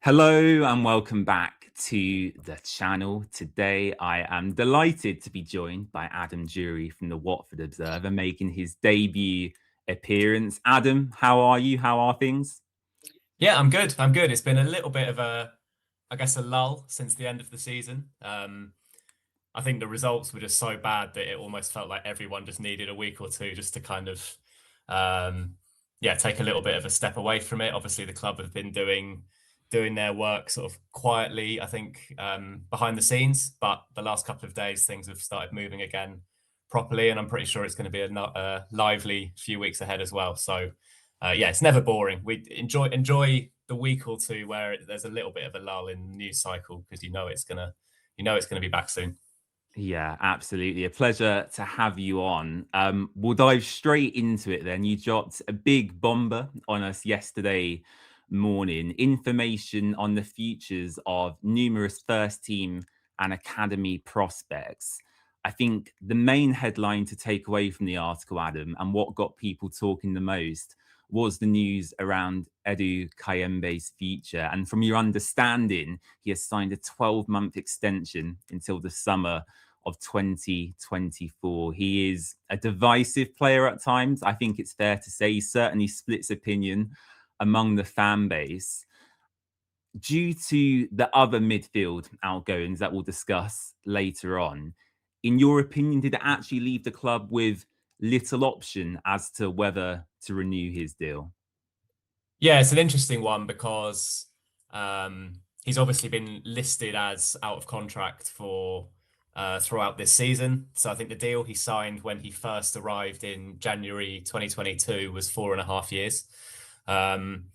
Hello and welcome back to the channel. Today I am delighted to be joined by Adam Drury from the Watford Observer making his debut appearance. Adam, how are you? How are things? Yeah, I'm good. I'm good. It's been a little bit of a lull since the end of the season. I think the results were just so bad that it almost felt like everyone just needed a week or two just to kind of, take a little bit of a step away from it. Obviously, the club have been doing their work sort of quietly, I think, behind the scenes. But the last couple of days, things have started moving again properly, and I'm pretty sure it's going to be a lively few weeks ahead as well. So it's never boring. We enjoy the week or two where there's a little bit of a lull in the news cycle because you know it's gonna be back soon. Yeah, absolutely. A pleasure to have you on. We'll dive straight into it then. You dropped a big bomber on us yesterday morning. Information on the futures of numerous first team and academy prospects. I think the main headline to take away from the article, Adam, and what got people talking the most was the news around Edo Kayembe's future. And from your understanding, he has signed a 12-month extension until the summer of 2024. He is a divisive player at times. I think it's fair to say he certainly splits opinion among the fan base. Due to the other midfield outgoings that we'll discuss later on, in your opinion, did it actually leave the club with little option as to whether to renew his deal? Yeah, it's an interesting one because he's obviously been listed as out of contract for throughout this season. So I think the deal he signed when he first arrived in January 2022 was 4.5 years. Um,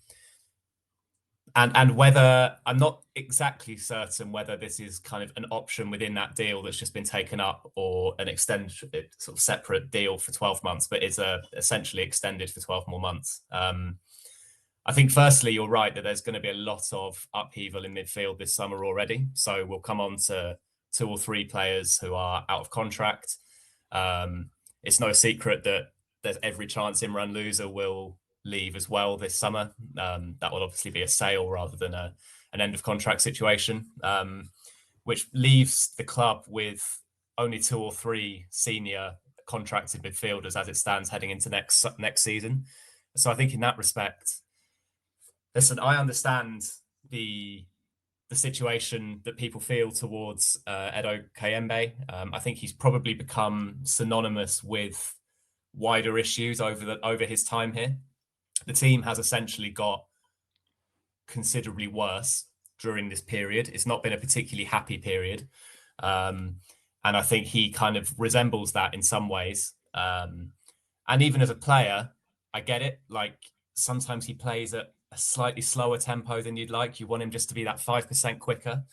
and whether I'm not exactly certain whether this is kind of an option within that deal that's just been taken up or an extended sort of separate deal for 12 months, but it's essentially extended for 12 more months. I think firstly, you're right that there's going to be a lot of upheaval in midfield this summer already. So we'll come on to two or three players who are out of contract. It's no secret that there's every chance Imran Loser will leave as well this summer. That will obviously be a sale rather than an end of contract situation, which leaves the club with only two or three senior contracted midfielders as it stands heading into next season. So I think in that respect, listen, I understand the the situation that people feel towards Edo Kayembe. I think he's probably become synonymous with wider issues over his time here. The team has essentially got considerably worse during this period. It's not been a particularly happy period, and I think he kind of resembles that in some ways. And even as a player, I get it. Like sometimes he plays at a slightly slower tempo than you'd like. You want him just to be that 5% quicker.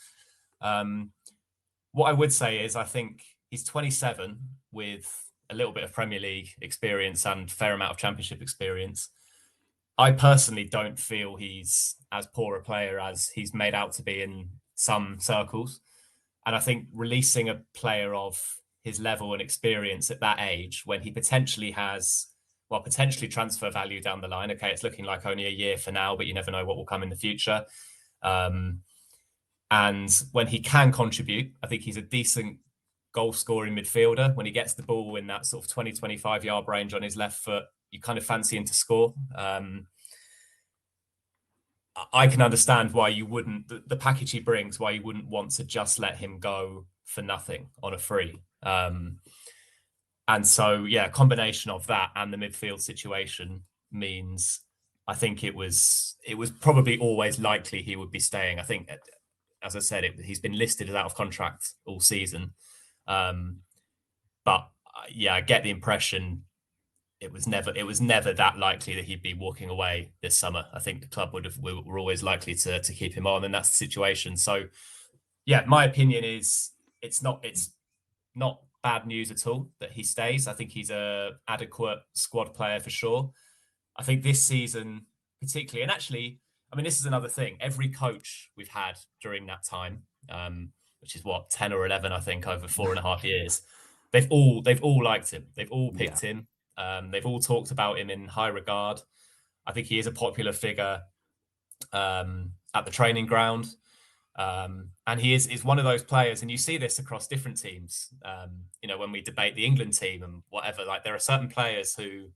Um, what I would say is I think he's 27 with a little bit of Premier League experience and fair amount of Championship experience. I personally don't feel he's as poor a player as he's made out to be in some circles. And I think releasing a player of his level and experience at that age when he potentially has, well, potentially transfer value down the line. Okay, it's looking like only a year for now, but you never know what will come in the future. And when he can contribute, I think he's a decent goal scoring midfielder. When he gets the ball in that sort of 20-25 yard range on his left foot, you kind of fancy him to score. I can understand why you wouldn't, the package he brings, why you wouldn't want to just let him go for nothing on a free. And so, yeah, a combination of that and the midfield situation means I think it was probably always likely he would be staying. I think, as I said, he's been listed as out of contract all season. But yeah, I get the impression it was never that likely that he'd be walking away this summer. I think the club were always likely to keep him on, and that's the situation. So yeah, my opinion is it's not bad news at all that he stays. I think he's a adequate squad player for sure. I think this season particularly, and actually, I mean, this is another thing. Every coach we've had during that time, which is what 10 or 11, I think, over 4.5 years, they've all liked him. They've all Yeah. picked him. They've all talked about him in high regard. I think he is a popular figure at the training ground. And he is one of those players, and you see this across different teams. When we debate the England team and whatever, like there are certain players who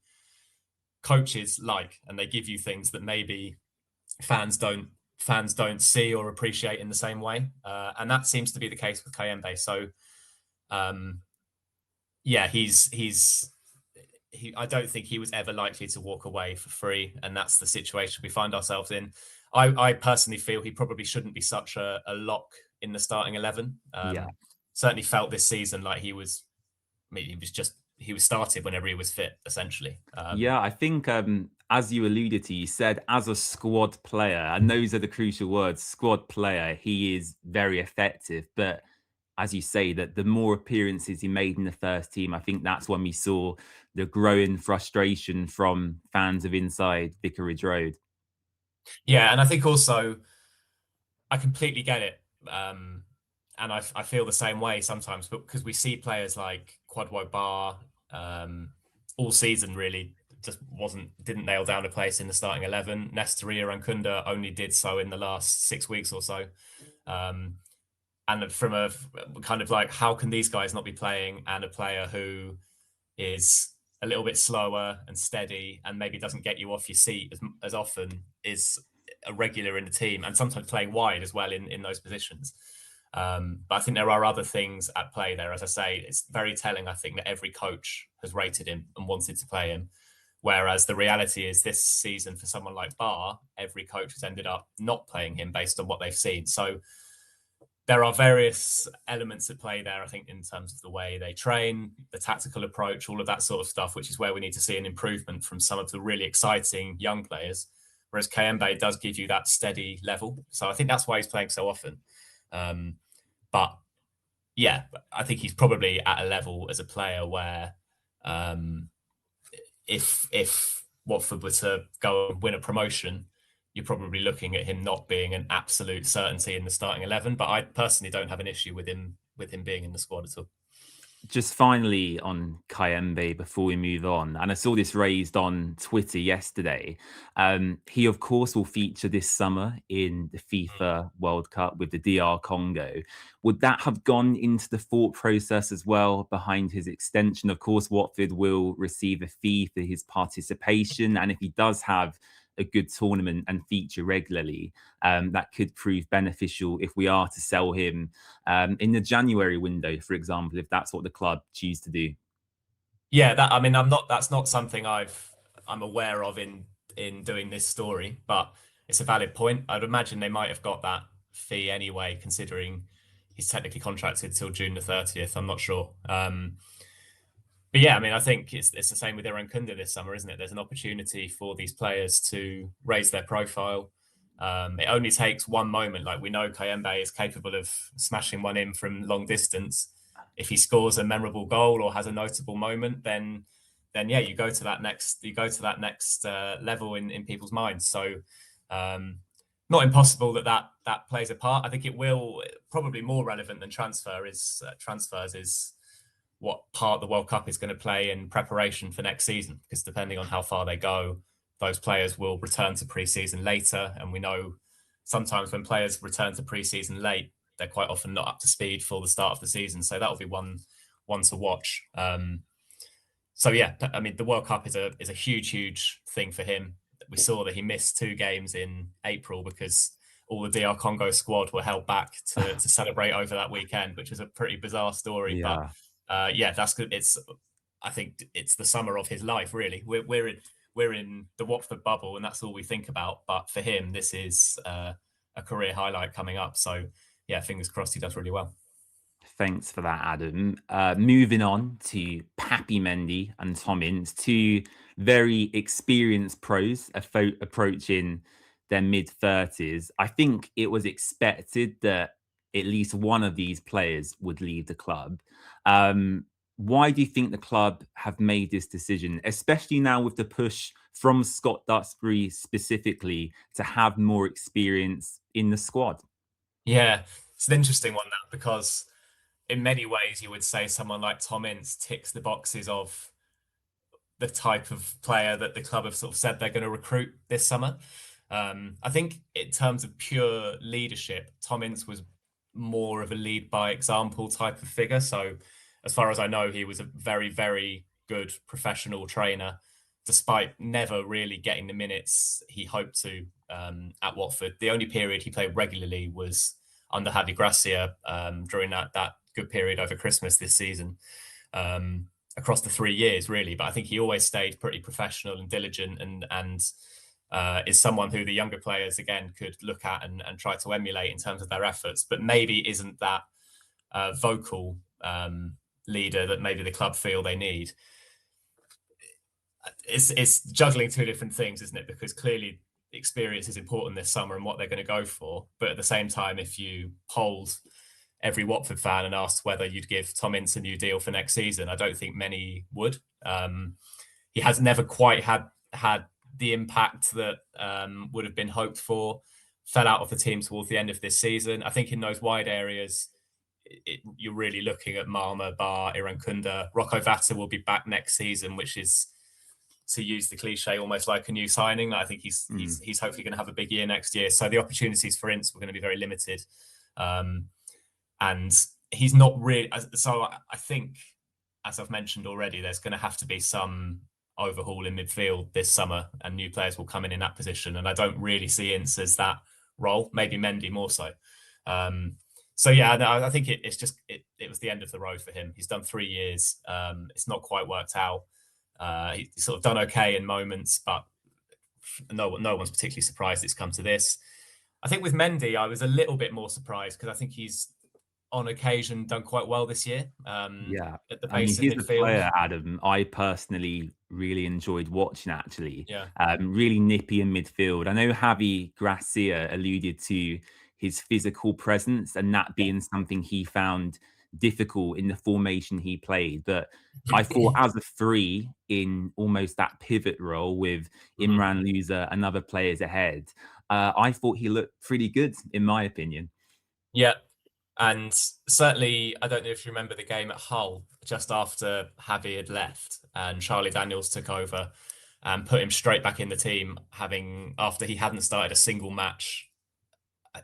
coaches like, and they give you things that maybe fans don't see or appreciate in the same way. And that seems to be the case with Kayembe. So yeah, I don't think he was ever likely to walk away for free, and that's the situation we find ourselves in. I personally feel he probably shouldn't be such a lock in the starting 11. Yeah. Certainly felt this season like he was started whenever he was fit, essentially. Yeah, I think as you alluded to, you said as a squad player, and those are the crucial words, squad player, he is very effective. But as you say, that the more appearances he made in the first team, I think that's when we saw the growing frustration from fans of inside Vicarage Road. Yeah, and I think also I completely get it. And I feel the same way sometimes, but because we see players like Kwadwo Bar all season really just didn't nail down a place in the starting 11. Nestoria Rankunda only did so in the last 6 weeks or so. And from a kind of like, how can these guys not be playing? And a player who is a little bit slower and steady and maybe doesn't get you off your seat as often is a regular in the team, and sometimes playing wide as well in those positions. But I think there are other things at play there. As I say, it's very telling, I think, that every coach has rated him and wanted to play him. Whereas the reality is this season for someone like Barr, every coach has ended up not playing him based on what they've seen. So there are various elements at play there, I think, in terms of the way they train, the tactical approach, all of that sort of stuff, which is where we need to see an improvement from some of the really exciting young players. Whereas Kayembe does give you that steady level. So I think that's why he's playing so often. But yeah, I think he's probably at a level as a player where if Watford were to go and win a promotion, you're probably looking at him not being an absolute certainty in the starting 11. But I personally don't have an issue with him being in the squad at all. Just finally on Kayembe before we move on, and I saw this raised on Twitter yesterday. He, of course, will feature this summer in the FIFA World Cup with the DR Congo. Would that have gone into the thought process as well behind his extension? Of course, Watford will receive a fee for his participation, and if he does have a good tournament and feature regularly, that could prove beneficial if we are to sell him in the January window, for example, if that's what the club choose to do. Yeah, that's not something I'm aware of in doing this story, but it's a valid point. I'd imagine they might have got that fee anyway, considering he's technically contracted till June the 30th. I'm not sure. But yeah, I think it's the same with Kunda this summer, isn't it? There's an opportunity for these players to raise their profile. It only takes one moment. Like, we know Kayembe is capable of smashing one in from long distance. If he scores a memorable goal or has a notable moment, then yeah, you go to that next level in people's minds. So not impossible that plays a part. I think it will probably more relevant than transfers is what part the World Cup is going to play in preparation for next season, because depending on how far they go, those players will return to pre-season later. And we know sometimes when players return to pre-season late, they're quite often not up to speed for the start of the season. So that'll be one to watch. So yeah, the World Cup is a huge thing for him. We saw that he missed 2 games in April because all the DR Congo squad were held back to celebrate over that weekend, which is a pretty bizarre story. Yeah. But yeah, that's good. I think it's the summer of his life, really. We're in the Watford bubble, and that's all we think about. But for him, this is a career highlight coming up. So yeah, fingers crossed he does really well. Thanks for that, Adam. Moving on to Pappy Mendy and Tom Ince, 2 very experienced pros approaching their mid-30s. I think it was expected that at least one of these players would leave the club. Why do you think the club have made this decision, especially now with the push from Scott Duxbury specifically to have more experience in the squad? Yeah, it's an interesting one, that, because in many ways you would say someone like Tom Ince ticks the boxes of the type of player that the club have sort of said they're going to recruit this summer. I think in terms of pure leadership, Tom Ince was more of a lead by example type of figure. So as far as I know, he was a very, very good professional trainer, despite never really getting the minutes he hoped to at Watford. The only period he played regularly was under Javi Gracia during that good period over Christmas this season. Across the 3 years, really, but I think he always stayed pretty professional and diligent, and is someone who the younger players again could look at and try to emulate in terms of their efforts, but maybe isn't that vocal leader that maybe the club feel they need. It's juggling two different things, isn't it? Because clearly experience is important this summer and what they're going to go for, but at the same time, if you polled every Watford fan and asked whether you'd give Tom Ince a new deal for next season, I don't think many would. He has never quite had the impact that would have been hoped for. Fell out of the team towards the end of this season. I think in those wide areas, you're really looking at Malma, Bar, Irankunda. Rocco Vata will be back next season, which is, to use the cliche, almost like a new signing. I think he's hopefully going to have a big year next year. So the opportunities for Ince were going to be very limited. And he's not really. So I think, as I've mentioned already, there's going to have to be some overhaul in midfield this summer, and new players will come in that position. And I don't really see Ince as that role. Maybe Mendy more so. So yeah, I think it was the end of the road for him. He's done 3 years. It's not quite worked out. He's sort of done okay in moments, but no one's particularly surprised it's come to this. I think with Mendy, I was a little bit more surprised because I think he's on occasion done quite well this year. Yeah. At the I mean, base of he's a midfield. player, Adam, I personally really enjoyed watching, actually. Yeah. Really nippy in midfield. I know Javi Gracia alluded to his physical presence and that being something he found difficult in the formation he played. But I thought as a three in almost that pivot role with Imran Louza and other players ahead, I thought he looked pretty good, in my opinion. Yeah. And certainly, I don't know if you remember the game at Hull just after Javi had left and Charlie Daniels took over and put him straight back in the team, after he hadn't started a single match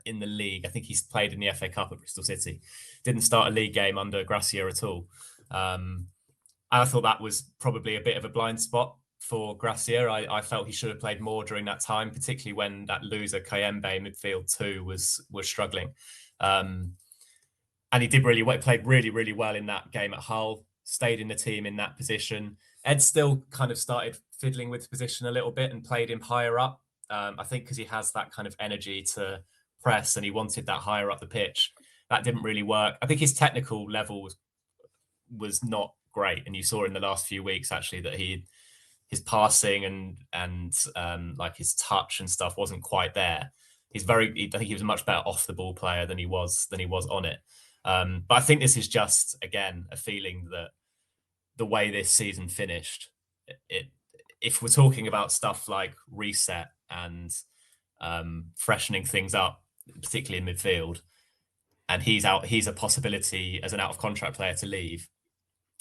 in the league. I think he's played in the FA Cup at Bristol City. Didn't start a league game under Gracia at all. I thought that was probably a bit of a blind spot for Gracia. I felt he should have played more during that time, particularly when that loser Kayembe midfield 2 was struggling. And he played really, really well in that game at Hull, stayed in the team in that position. Ed still kind of started fiddling with the position a little bit and played him higher up. I think because he has that kind of energy to press and he wanted that higher up the pitch. That didn't really work. I think his technical level was not great. And you saw in the last few weeks, actually, that his passing and like his touch and stuff wasn't quite there. I think he was a much better off the ball player than he was on it. But I think this is just, again, a feeling that the way this season finished, if we're talking about stuff like reset and freshening things up, particularly in midfield, and he's a possibility as an out of contract player to leave.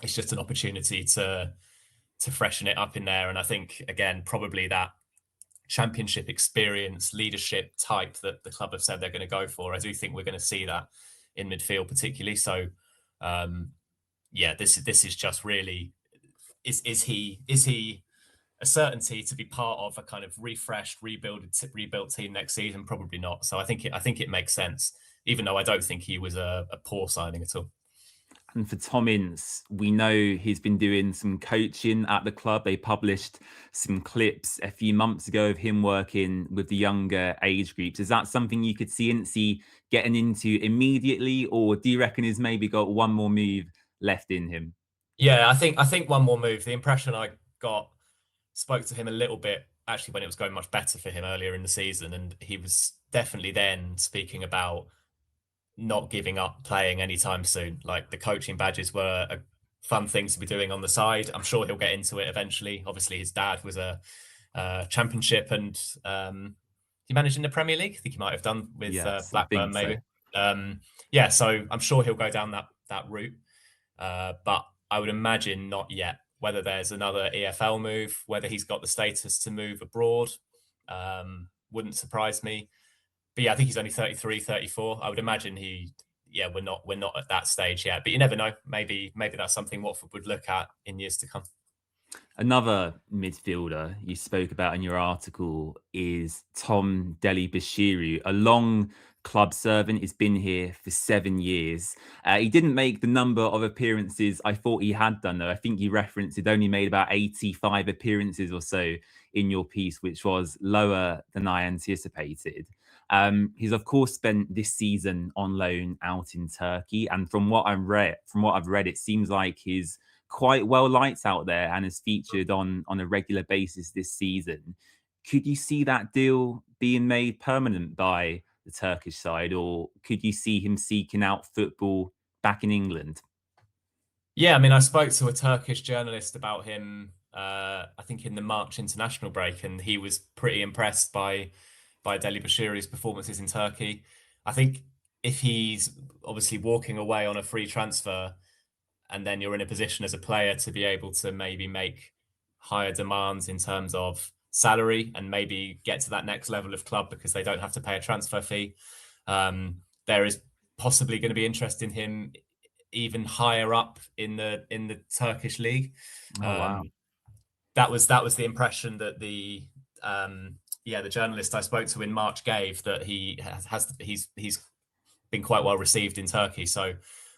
It's just an opportunity to freshen it up in there. And I think, again, probably that championship experience, leadership type that the club have said they're going to go for. I do think we're going to see that in midfield particularly. So yeah, this is just really, is he a certainty to be part of a kind of refreshed, rebuilt team next season? Probably not. So I think it makes sense, even though I don't think he was a poor signing at all. And for Tom Ince, we know he's been doing some coaching at the club. They published some clips a few months ago of him working with the younger age groups. Is that something you could see Ince getting into immediately, or do you reckon he's maybe got one more move left in him? Yeah, I think one more move. The impression I got, spoke to him a little bit actually when it was going much better for him earlier in the season, and he was definitely then speaking about not giving up playing anytime soon. Like, the coaching badges were a fun thing to be doing on the side. I'm sure he'll get into it eventually. Obviously, his dad was a championship, and he managed in the Premier League. I think he might have done with Blackburn, maybe. So. Yeah, so I'm sure he'll go down that route. But I would imagine not yet. Whether there's another EFL move, whether he's got the status to move abroad, wouldn't surprise me. But yeah, I think he's only 33, 34. I would imagine we're not at that stage yet. But you never know. Maybe that's something Watford would look at in years to come. Another midfielder you spoke about in your article is Tom Dele-Bashiru, a long club servant. He's been here for 7 years. He didn't make the number of appearances I thought he had done, though. I think you referenced he'd only made about 85 appearances or so in your piece, which was lower than I anticipated. He's of course spent this season on loan out in Turkey, and from what I've read, it seems like he's quite well liked out there and is featured on a regular basis this season. Could you see that deal being made permanent by the Turkish side, or could you see him seeking out football back in England? Yeah, I mean, I spoke to a Turkish journalist about him, I think in the March international break, and he was pretty impressed by Dele-Bashiru's performances in Turkey. I think if he's obviously walking away on a free transfer, and then you're in a position as a player to be able to maybe make higher demands in terms of salary and maybe get to that next level of club because they don't have to pay a transfer fee. There is possibly going to be interest in him even higher up in the Turkish league. Oh wow. That was the impression that the journalist I spoke to in March gave, that he's been quite well received in Turkey. So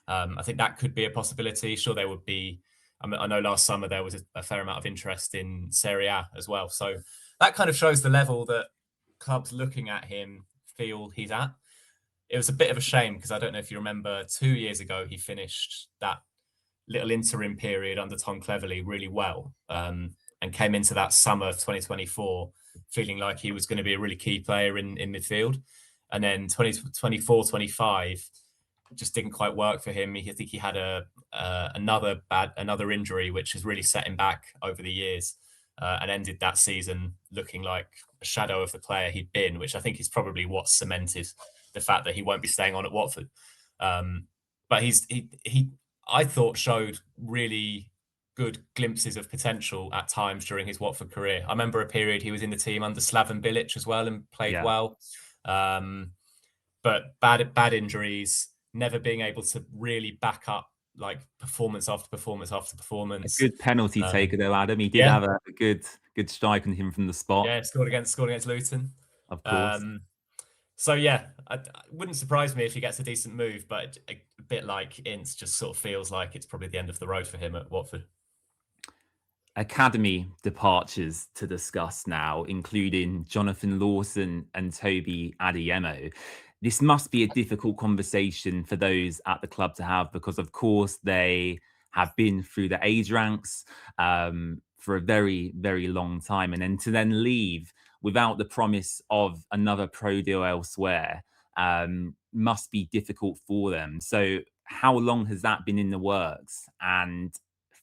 I think that could be a possibility. Sure, there would be. I mean, I know last summer there was a fair amount of interest in Serie A as well. So that kind of shows the level that clubs looking at him feel he's at. It was a bit of a shame because I don't know if you remember 2 years ago, he finished that little interim period under Tom Cleverley really well, and came into that summer of 2024 feeling like he was going to be a really key player in midfield. And then 2024-25 just didn't quite work for him. I think he had another injury which has really set him back over the years, and ended that season looking like a shadow of the player he'd been, which I think is probably what cemented the fact that he won't be staying on at Watford. But he I thought showed really good glimpses of potential at times during his Watford career. I remember a period he was in the team under Slaven Bilic as well and played Yeah. well. But bad injuries, never being able to really back up like performance after performance after A performance. good penalty taker though, Adam. He did Yeah, have a good strike on him from the spot, yeah, scored against Luton. of course. Um, so yeah, it wouldn't surprise me if he gets a decent move, but a bit like Ince, just sort of feels like it's probably the end of the road for him at Watford. Academy departures to discuss now, including Jonathan Lawson and Toby Adeyemo. This must be a difficult conversation for those at the club to have because, of course, they have been through the age ranks for a very, very long time. And then to then leave without the promise of another pro deal elsewhere must be difficult for them. So how long has that been in the works? And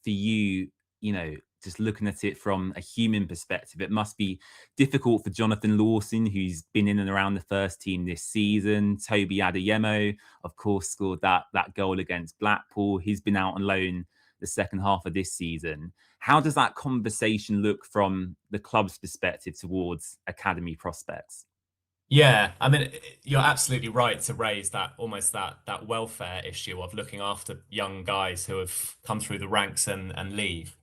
for you, you know, just looking at it from a human perspective, it must be difficult for Jonathan Lawson, who's been in and around the first team this season. Toby Adeyemo, of course, scored that goal against Blackpool. He's been out on loan the second half of this season. How does that conversation look from the club's perspective towards academy prospects? Yeah, I mean, you're absolutely right to raise that almost that welfare issue of looking after young guys who have come through the ranks and leave.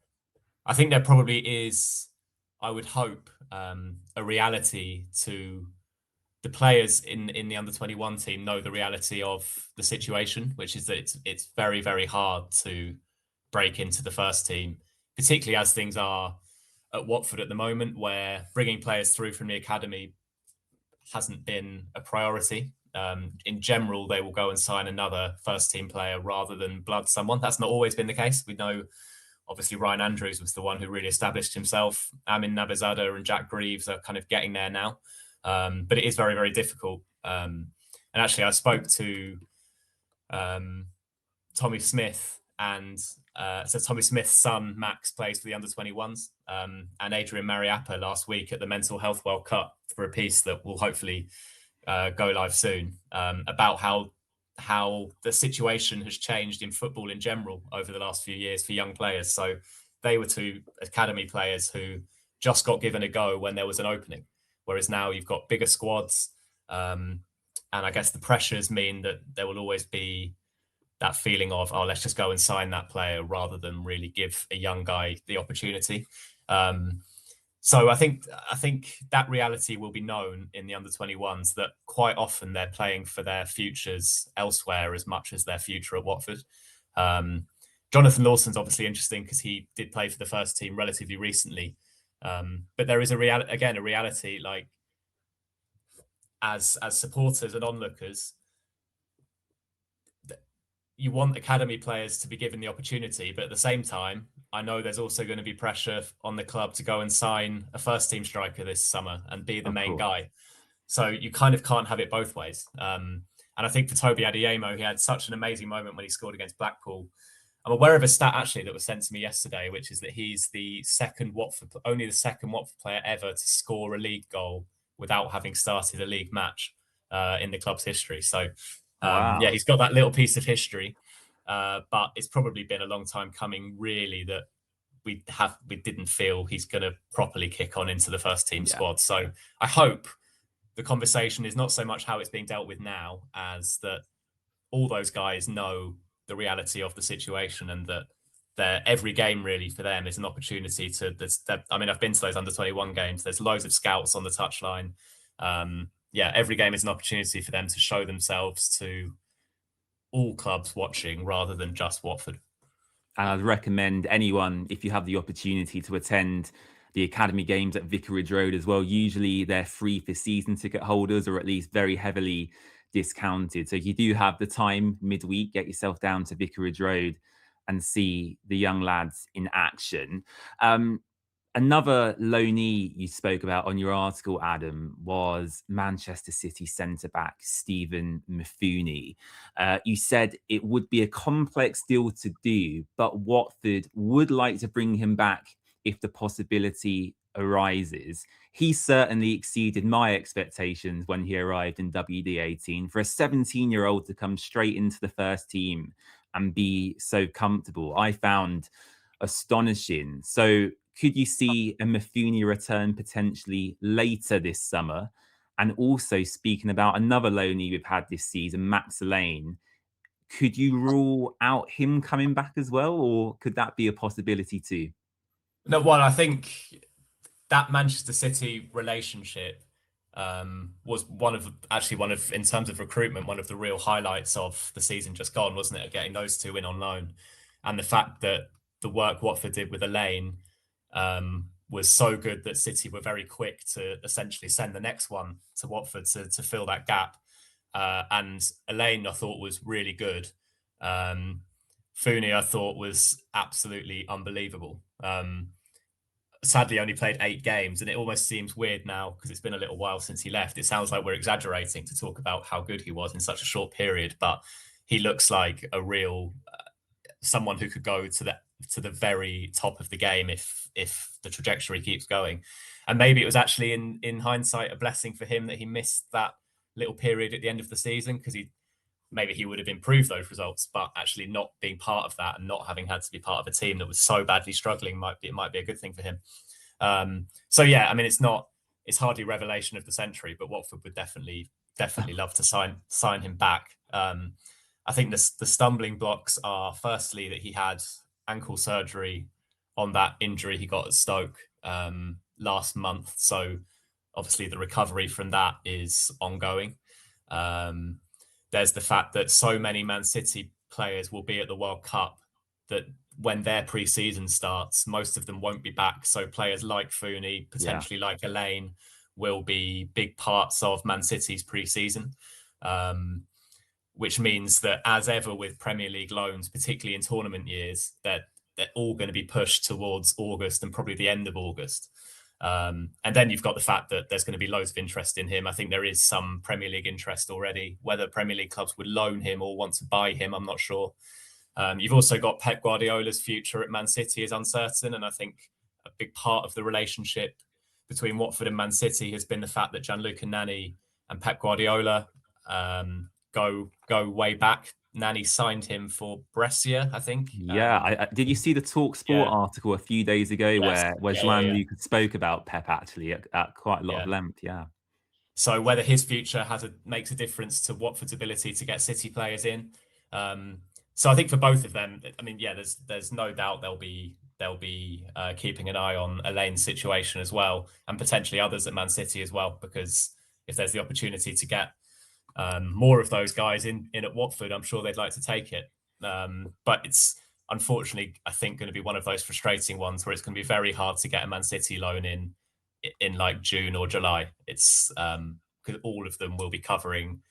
I think there probably is, I would hope, a reality to the players in the under 21 team know the reality of the situation, which is that it's very, very hard to break into the first team, particularly as things are at Watford at the moment, where bringing players through from the academy hasn't been a priority. In general, they will go and sign another first team player rather than blood someone. That's not always been the case. We know, obviously, Ryan Andrews was the one who really established himself. Amin Nabezada and Jack Greaves are kind of getting there now. But it is very, very difficult. And actually, I spoke to Tommy Smith, and so Tommy Smith's son, Max, plays for the under-21s, and Adrian Mariappa last week at the Mental Health World Cup for a piece that will hopefully go live soon, about how the situation has changed in football in general over the last few years for young players. So they were two academy players who just got given a go when there was an opening, whereas now you've got bigger squads. And I guess the pressures mean that there will always be that feeling of, oh, let's just go and sign that player rather than really give a young guy the opportunity. So I think that reality will be known in the under-21s, that quite often they're playing for their futures elsewhere as much as their future at Watford. Jonathan Lawson's obviously interesting because he did play for the first team relatively recently. But there is a reality, like as supporters and onlookers, you want academy players to be given the opportunity, but at the same time, I know there's also going to be pressure on the club to go and sign a first team striker this summer and be the main guy. So you kind of can't have it both ways. And I think for Toby Adeyemo, he had such an amazing moment when he scored against Blackpool. I'm aware of a stat actually that was sent to me yesterday, which is that he's only the second Watford player ever to score a league goal without having started a league match in the club's history. So yeah, he's got that little piece of history, but it's probably been a long time coming, really, that we didn't feel he's going to properly kick on into the first team squad. So I hope the conversation is not so much how it's being dealt with now, as that all those guys know the reality of the situation, and that every game really for them is an opportunity to. I mean, I've been to those under-21 games. There's loads of scouts on the touchline. Yeah, every game is an opportunity for them to show themselves to all clubs watching rather than just Watford. And I'd recommend anyone, if you have the opportunity, to attend the academy games at Vicarage Road as well. Usually they're free for season ticket holders, or at least very heavily discounted. So if you do have the time midweek, get yourself down to Vicarage Road and see the young lads in action. Another loanee you spoke about on your article, Adam, was Manchester City centre-back Stephen Mifune. You said it would be a complex deal to do, but Watford would like to bring him back if the possibility arises. He certainly exceeded my expectations when he arrived in WD18. For a 17-year-old to come straight into the first team and be so comfortable, I found astonishing. So could you see a Mifune return potentially later this summer? And also, speaking about another loanee we've had this season, Max Lane, could you rule out him coming back as well, or could that be a possibility too? No, well, I think that Manchester City relationship was one of, in terms of recruitment, one of the real highlights of the season just gone, wasn't it? Getting those two in on loan, and the fact that the work Watford did with Elaine was so good that City were very quick to essentially send the next one to Watford to fill that gap. And Elaine, I thought, was really good. Funi, I thought, was absolutely unbelievable. Sadly, only played 8 games, and it almost seems weird now because it's been a little while since he left. It sounds like we're exaggerating to talk about how good he was in such a short period, but he looks like a real someone who could go to the very top of the game if the trajectory keeps going. And maybe it was actually in hindsight a blessing for him that he missed that little period at the end of the season, because maybe he would have improved those results, but actually not being part of that and not having had to be part of a team that was so badly struggling might be a good thing for him. So yeah, I mean, it's hardly revelation of the century, but Watford would definitely love to sign him back. I think the stumbling blocks are, firstly, that he had ankle surgery on that injury he got at Stoke last month. So obviously the recovery from that is ongoing. There's the fact that so many Man City players will be at the World Cup that when their pre-season starts, most of them won't be back. So players like Funi, potentially like Elaine, will be big parts of Man City's pre-season. Which means that, as ever with Premier League loans, particularly in tournament years, that they're all going to be pushed towards August and probably the end of August. And then you've got the fact that there's going to be loads of interest in him. I think there is some Premier League interest already. Whether Premier League clubs would loan him or want to buy him, I'm not sure. You've also got Pep Guardiola's future at Man City is uncertain. And I think a big part of the relationship between Watford and Man City has been the fact that Gianluca Nani and Pep Guardiola go way back. Nani signed him for Brescia, I think. Yeah, did you see the Talk Sport Yeah. article a few days ago Yes. where Yeah. Yeah. Joan Yeah. Lucas spoke about Pep actually at quite a lot of Yeah. length? Yeah. So whether his future makes a difference to Watford's ability to get City players in. So I think for both of them, I mean, yeah, there's no doubt they'll be keeping an eye on Elaine's situation as well, and potentially others at Man City as well, because if there's the opportunity to get more of those guys in at Watford, I'm sure they'd like to take it. But it's unfortunately, I think, going to be one of those frustrating ones where it's going to be very hard to get a Man City loan in like June or July. It's because all of them will be covering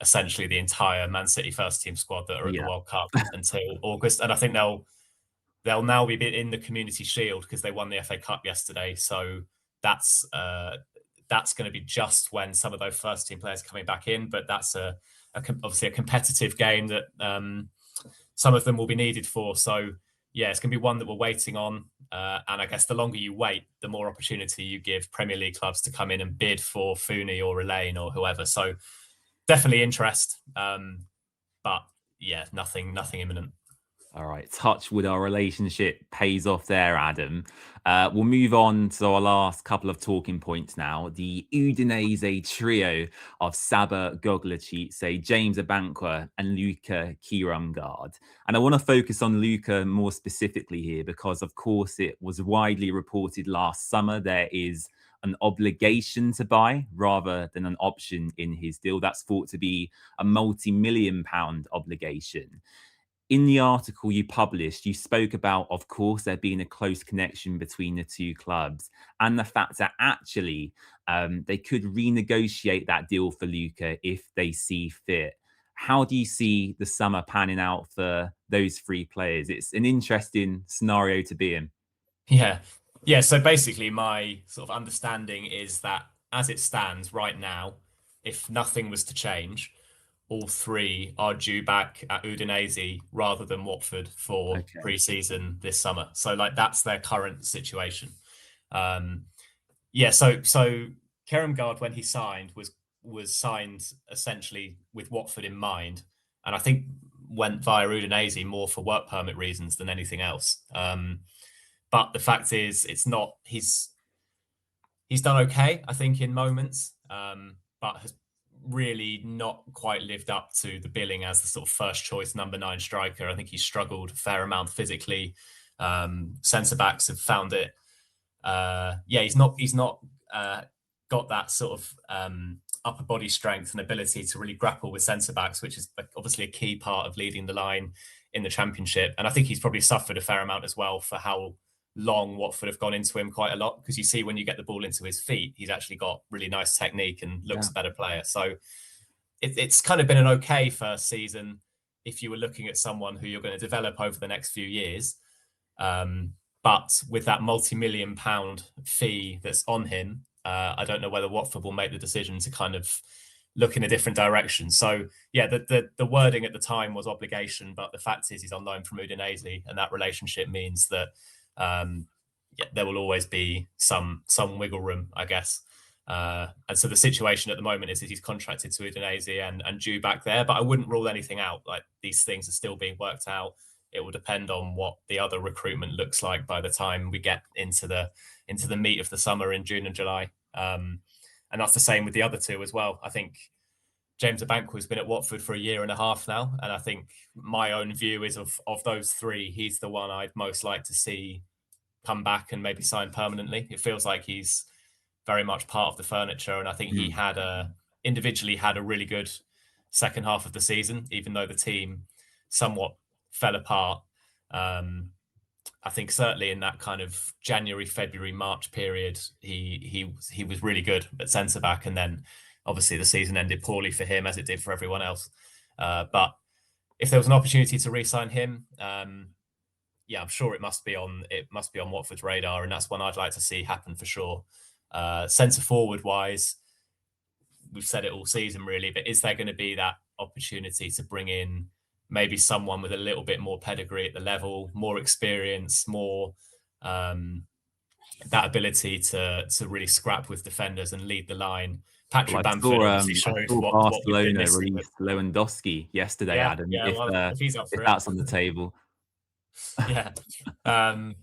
essentially the entire Man City first team squad that are at the Yeah. World Cup until August, and I think they'll now be in the Community Shield because they won the FA Cup yesterday. So that's uh, that's going to be just when some of those first team players are coming back in. But that's obviously a competitive game that some of them will be needed for. So yeah, it's going to be one that we're waiting on. And I guess the longer you wait, the more opportunity you give Premier League clubs to come in and bid for Fooney or Elaine or whoever. So definitely interest. But yeah, nothing imminent. All right, touch with our relationship pays off there, Adam. We'll move on to our last couple of talking points now. The Udinese trio of Saba Goglecic, James Abankwah, and Luca Kiramgard. And I want to focus on Luca more specifically here because, of course, it was widely reported last summer there is an obligation to buy rather than an option in his deal. That's thought to be a multi-million-pound obligation. In the article you published, you spoke about, of course, there being a close connection between the two clubs and the fact that actually they could renegotiate that deal for Luca if they see fit. How do you see the summer panning out for those three players? It's an interesting scenario to be in. Yeah. Yeah. So basically, my sort of understanding is that as it stands right now, if nothing was to change, all three are due back at Udinese rather than Watford for Okay. pre-season this summer. So like that's their current situation. Um, yeah. So Kerem Gard, when he signed, was signed essentially with Watford in mind, and I think went via Udinese more for work permit reasons than anything else. But the fact is, it's not. He's done okay, I think, in moments, but has really not quite lived up to the billing as the sort of first choice number 9 striker. I think he's struggled a fair amount physically. Centre backs have found it. Yeah, he's not got that sort of upper body strength and ability to really grapple with centre backs, which is obviously a key part of leading the line in the Championship. And I think he's probably suffered a fair amount as well for how long Watford have gone into him quite a lot, because you see when you get the ball into his feet, he's actually got really nice technique and looks Yeah. a better player. So it's kind of been an okay first season if you were looking at someone who you're going to develop over the next few years. But with that multi-million-pound fee that's on him, I don't know whether Watford will make the decision to kind of look in a different direction. So yeah, the wording at the time was obligation, but the fact is he's on loan from Udinese, and that relationship means that yeah, there will always be some wiggle room, I guess. And so the situation at the moment is that he's contracted to Udinese and due back there, but I wouldn't rule anything out. Like these things are still being worked out. It will depend on what the other recruitment looks like by the time we get into the meat of the summer in June and July. And that's the same with the other two as well. I think James Abankwah has been at Watford for a year and a half now, and I think my own view is of those three, he's the one I'd most like to see come back and maybe sign permanently. It feels like he's very much part of the furniture, and I think he Mm. had individually had a really good second half of the season, even though the team somewhat fell apart. I think certainly in that kind of January, February, March period, he was really good at centre back, and then obviously the season ended poorly for him as it did for everyone else. But if there was an opportunity to re-sign him, yeah, I'm sure it must be on Watford's radar, and that's one I'd like to see happen for sure. Centre forward wise, we've said it all season really, but is there going to be that opportunity to bring in maybe someone with a little bit more pedigree at the level, more experience, more that ability to really scrap with defenders and lead the line, Well, Patrick Bamford obviously I showed saw what we've been Barcelona missing with. release Lewandowski yesterday, Yeah, Adam. yeah. Well, if he's up If for it, that's on the table, yeah, um,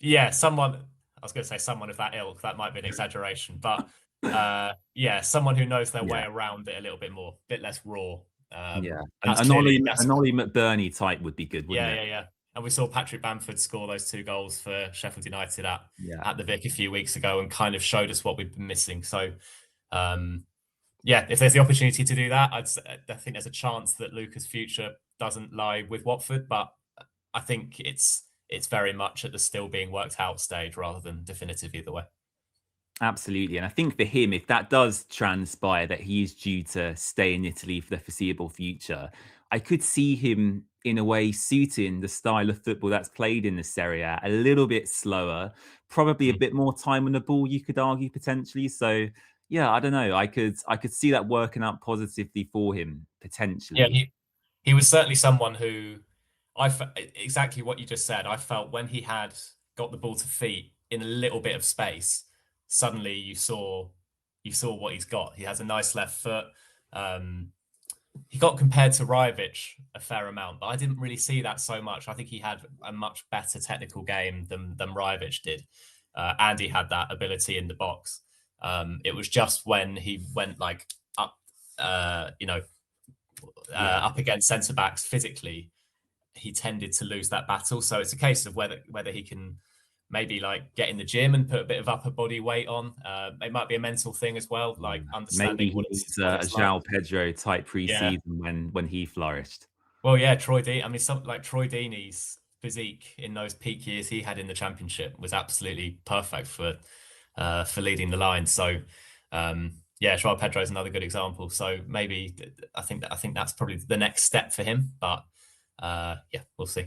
yeah. Someone I was going to say someone of that ilk. That might be an exaggeration, but yeah, someone who knows their way yeah, around it a little bit more, a bit less raw. yeah, That's clearly that's An Ollie McBurney type would be good, wouldn't Yeah, it? yeah, yeah. And we saw Patrick Bamford score those 2 goals for Sheffield United Yeah, at the Vic a few weeks ago, and kind of showed us what we've been missing. So, um, yeah, if there's the opportunity to do that, I think there's a chance that Luca's future doesn't lie with Watford, but I think it's very much at the still being worked out stage rather than definitive either way. absolutely. And I think for him, if that does transpire that he is due to stay in Italy for the foreseeable future, I could see him in a way suiting the style of football that's played in the Serie A, a little bit slower, probably a Mm. bit more time on the ball, you could argue potentially. So yeah, I don't know. I could see that working out positively for him Yeah, potentially. he was certainly someone who exactly what you just said. I felt when he had got the ball to feet in a little bit of space, suddenly you saw what he's got. He has a nice left foot. Um, he got compared to Rajovic a fair amount, but I didn't really see that so much. I think he had a much better technical game than Rajovic did, and he had that ability in the box. It was just when he went like up, Yeah. up against centre backs physically, he tended to lose that battle. So it's a case of whether he can maybe like get in the gym and put a bit of upper body weight on. It might be a mental thing as well, like Maybe understanding he what it's needs what a it's like. João Pedro type Yeah. preseason when he flourished. Well, yeah, Troy Deeney. I mean, something like Troy Deeney's physique in those peak years he had in the championship was absolutely perfect for leading the line. So, yeah, Joao Pedro is another good example. So maybe I think that's probably the next step for him. But yeah, we'll see.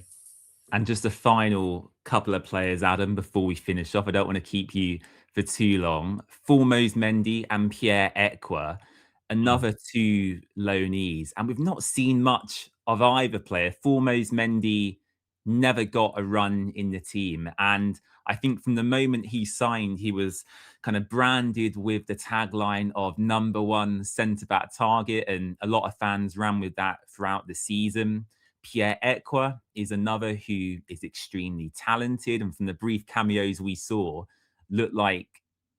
And just a final couple of players, Adam, before we finish off. I don't want to keep you for too long. Formos Mendy and Pierre Ekwa, Mm. another two loanees. And we've not seen much of either player. Formos Mendy never got a run in the team. And I think from the moment he signed, he was kind of branded with the tagline of number one centre back target. And a lot of fans ran with that throughout the season. Pierre Ekwa is another who is extremely talented, and from the brief cameos we saw, looked like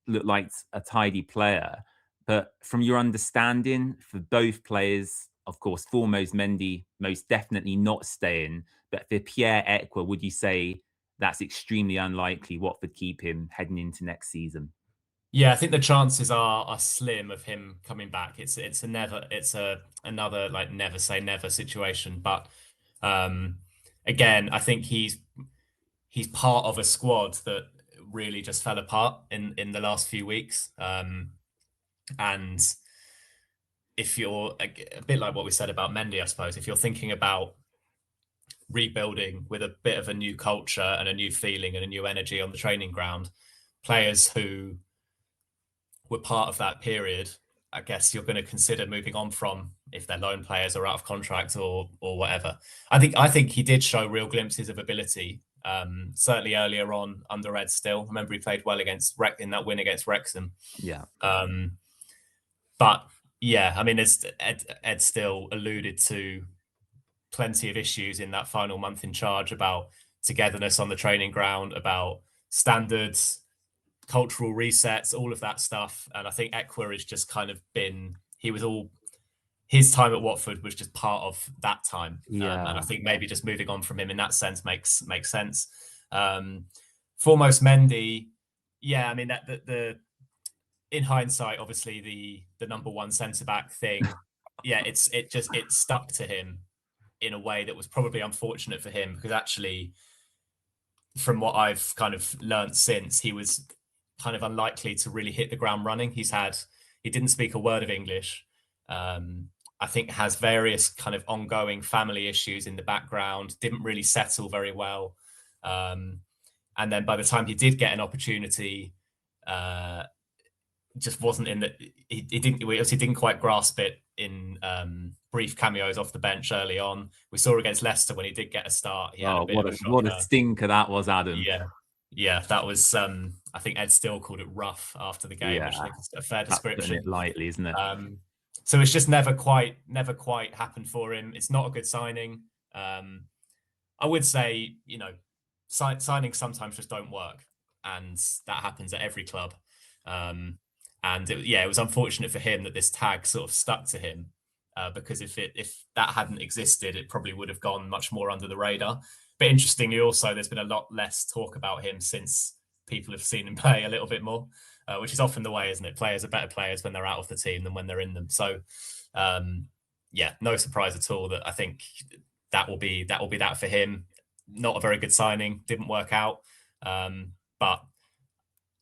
looked like a tidy player. But from your understanding, for both players, of course, foremost Mendy most definitely not staying. But for Pierre Ekwa, would you say that's extremely unlikely? Watford keep him heading into next season. Yeah, I think the chances are slim of him coming back. It's a another like never say never situation. But um, again, I think he's part of a squad that really just fell apart in the last few weeks. And if you're a bit like what we said about Mendy, I suppose, if you're thinking about rebuilding with a bit of a new culture and a new feeling and a new energy on the training ground, players who were part of that period, I guess you're going to consider moving on from if they're loan players or out of contract or whatever. I think he did show real glimpses of ability. Certainly earlier on under Ed still. I remember he played well against in that win against Wrexham. Yeah. Um, but yeah, I mean, as Ed still alluded to plenty of issues in that final month in charge about togetherness on the training ground, about standards, cultural resets, all of that stuff. And I think Ekwa has just kind of been, he was all, his time at Watford was just part of that time. And I Yeah. think maybe just moving on from him in that sense makes sense. Foremost Mendy, yeah, I mean, that the in hindsight, obviously the number one centre back thing, yeah, it stuck to him in a way that was probably unfortunate for him because actually, from what I've kind of learned since, he was kind of unlikely to really hit the ground running. He didn't speak a word of English. I think has various kind of ongoing family issues in the background, didn't really settle very well. And then by the time he did get an opportunity, just wasn't in the, he didn't quite grasp it in brief cameos off the bench early on. We saw against Leicester when he did get a start, he had a Oh, bit of a what a shocker. stinker that was, Adam. Yeah. Yeah, that was. I think Ed Still called it rough after the game, which I Yeah, think is a fair that's putting description. it lightly, isn't it? So it's just never quite happened for him. It's not a good signing. I would say, signings sometimes just don't work, and that happens at every club. And it was unfortunate for him that this tag sort of stuck to him, because if that hadn't existed, it probably would have gone much more under the radar. But interestingly, also, there's been a lot less talk about him since people have seen him play a little bit more, which is often the way, isn't it? Players are better players when they're out of the team than when they're in them. So, no surprise at all that I think that will be that for him. Not a very good signing, didn't work out, but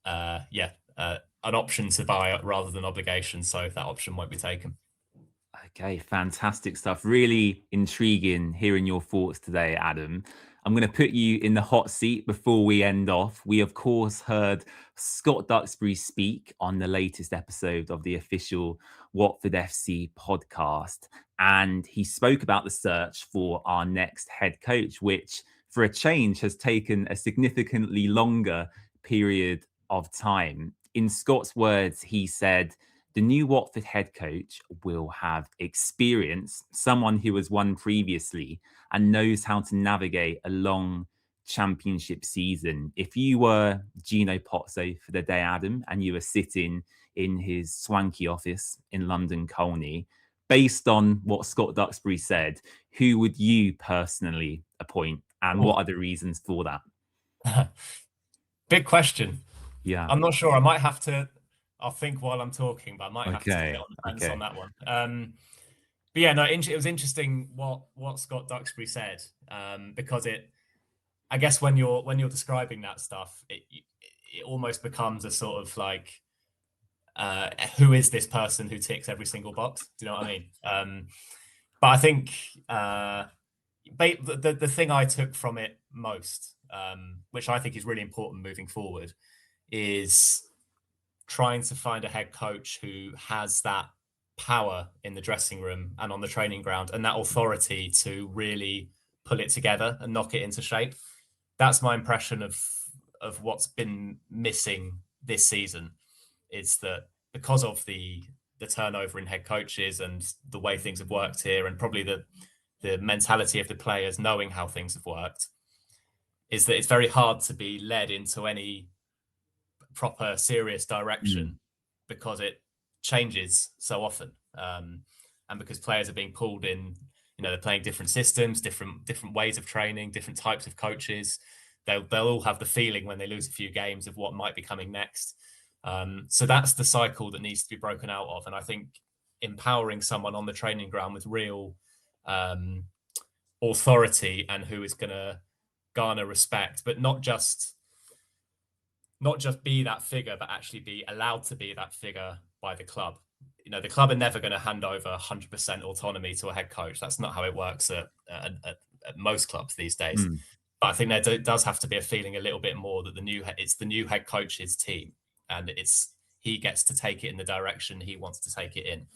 an option to buy rather than obligation. So that option won't be taken. Okay, fantastic stuff. Really intriguing hearing your thoughts today, Adam. I'm going to put you in the hot seat before we end off. We, of course, heard Scott Duxbury speak on the latest episode of the official Watford FC podcast. And he spoke about the search for our next head coach, which, for a change, has taken a significantly longer period of time. In Scott's words, he said, the new Watford head coach will have experience, someone who has won previously and knows how to navigate a long championship season. If you were Gino Pozzo for the day, Adam, and you were sitting in his swanky office in London Colney, based on what Scott Duxbury said, who would you personally appoint and what are the reasons for that? Big question. Yeah. I'm not sure. I'll think while I'm talking, but I might have to sit on the fence on that one. But yeah, no, it was interesting what Scott Duxbury said, because I guess when you're describing that stuff, it almost becomes a sort of like, who is this person who ticks every single box? Do you know what I mean? But I think the thing I took from it most, which I think is really important moving forward, is trying to find a head coach who has that power in the dressing room and on the training ground and that authority to really pull it together and knock it into shape. That's my impression of what's been missing this season, is that because of the turnover in head coaches and the way things have worked here, and probably the mentality of the players knowing how things have worked, is that it's very hard to be led into any proper serious direction because it changes so often, and because players are being pulled in, they're playing different systems, different ways of training, different types of coaches. They'll all have the feeling when they lose a few games of what might be coming next. So that's the cycle that needs to be broken out of, and I think empowering someone on the training ground with real authority and who is going to garner respect, but not just be that figure, but actually be allowed to be that figure by the club. The club are never going to hand over 100% autonomy to a head coach. That's not how it works at most clubs these days. But I think there does have to be a feeling a little bit more that it's the new head coach's team, and he gets to take it in the direction he wants to take it in.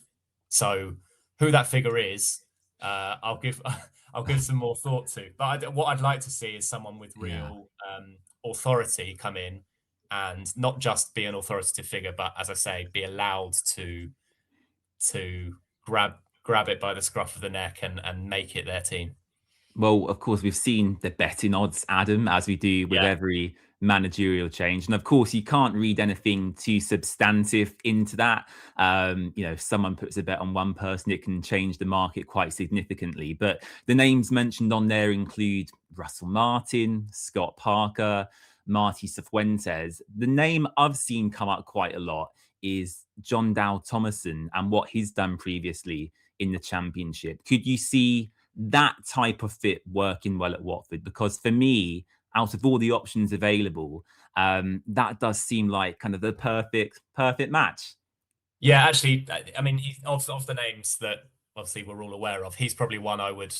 So who that figure is, I'll give some more thought to. But what I'd like to see is someone with real authority come in, and not just be an authoritative figure, but, as I say, be allowed to grab it by the scruff of the neck and make it their team. Well, of course, we've seen the betting odds, Adam, as we do with every managerial change. And of course, you can't read anything too substantive into that. If someone puts a bet on one person, it can change the market quite significantly. But the names mentioned on there include Russell Martin, Scott Parker, Marty Cifuentes. The name I've seen come up quite a lot is John Dow Thomason and what he's done previously in the Championship. Could you see that type of fit working well at Watford? Because for me, out of all the options available, that does seem like kind of the perfect match. Yeah, actually, I mean, he's of the names that obviously we're all aware of, he's probably one I would,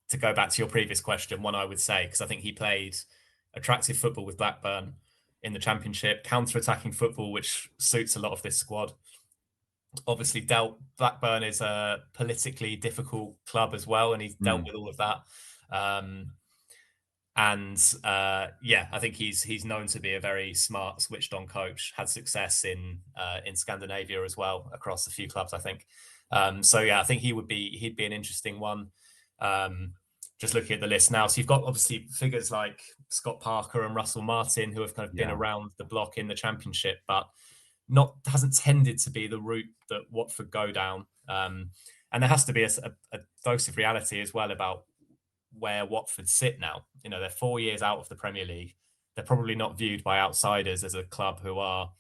to go back to your previous question, one I would say, because I think he played attractive football with Blackburn in the Championship, counter-attacking football, which suits a lot of this squad. Obviously, Blackburn is a politically difficult club as well, and he's dealt with all of that. And yeah, I think he's known to be a very smart, switched-on coach. Had success in Scandinavia as well, across a few clubs, I think. So yeah, I think he'd be an interesting one. Um, just looking at the list now, so you've got obviously figures like Scott Parker and Russell Martin who have kind of been Yeah. around the block in the Championship, but not hasn't tended to be the route that Watford go down. And there has to be a dose of reality as well about where Watford sit now. You know, they're 4 years out of the Premier League. They're probably not viewed by outsiders as a club who are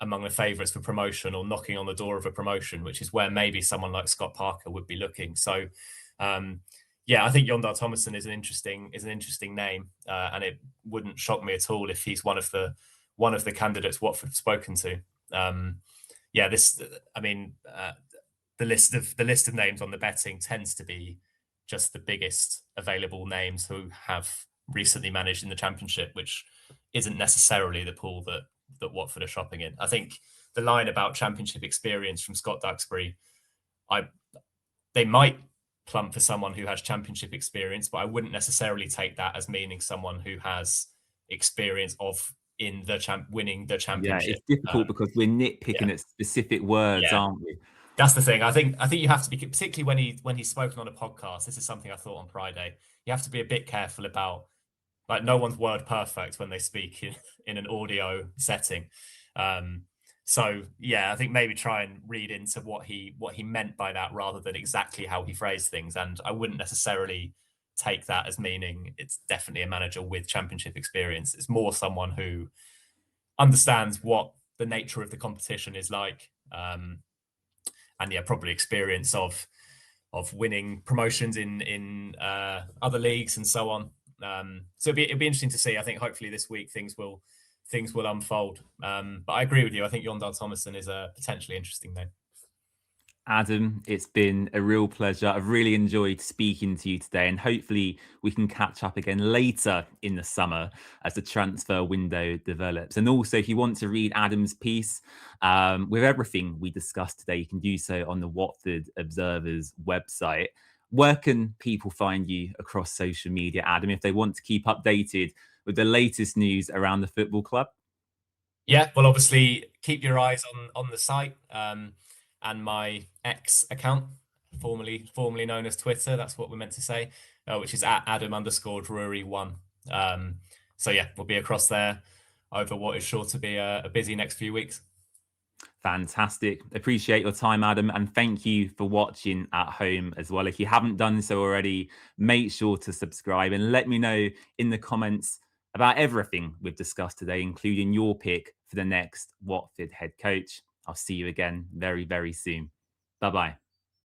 among the favourites for promotion or knocking on the door of a promotion, which is where maybe someone like Scott Parker would be looking. So, yeah, I think Yondar Thomason is an interesting name, and it wouldn't shock me at all if he's one of the candidates Watford have spoken to. Yeah, the list of names on the betting tends to be just the biggest available names who have recently managed in the Championship, which isn't necessarily the pool that Watford are shopping in. I think the line about Championship experience from Scott Duxbury, they might plump for someone who has Championship experience, but I wouldn't necessarily take that as meaning someone who has experience of winning the Yeah, Championship. it's difficult because we're Yeah, nitpicking at specific words, yeah. aren't we? That's the thing. I think you have to be, particularly when he's spoken on a podcast. This is something I thought on Friday. You have to be a bit careful about, like, no one's word perfect when they speak in an audio setting. So yeah, I think maybe try and read into what he meant by that rather than exactly how he phrased things. And I wouldn't necessarily take that as meaning it's definitely a manager with Championship experience. It's more someone who understands what the nature of the competition is like. And yeah, probably experience of winning promotions in other leagues and so on. So it'd be interesting to see. I think hopefully this week things will unfold. But I agree with you. I think Yondar Thomason is a potentially interesting name. Adam, it's been a real pleasure. I've really enjoyed speaking to you today, and hopefully we can catch up again later in the summer as the transfer window develops. And also, if you want to read Adam's piece with everything we discussed today, you can do so on the Watford Observer's website. Where can people find you across social media, Adam, if they want to keep updated with the latest news around the football club? Yeah, well, obviously keep your eyes on the site, and my X account, formerly known as Twitter. That's what we're meant to say, which is at Adam_Drury1. So yeah, we'll be across there over what is sure to be a busy next few weeks. Fantastic. Appreciate your time, Adam. And thank you for watching at home as well. If you haven't done so already, make sure to subscribe and let me know in the comments about everything we've discussed today, including your pick for the next Watford head coach. I'll see you again very, very soon. Bye bye.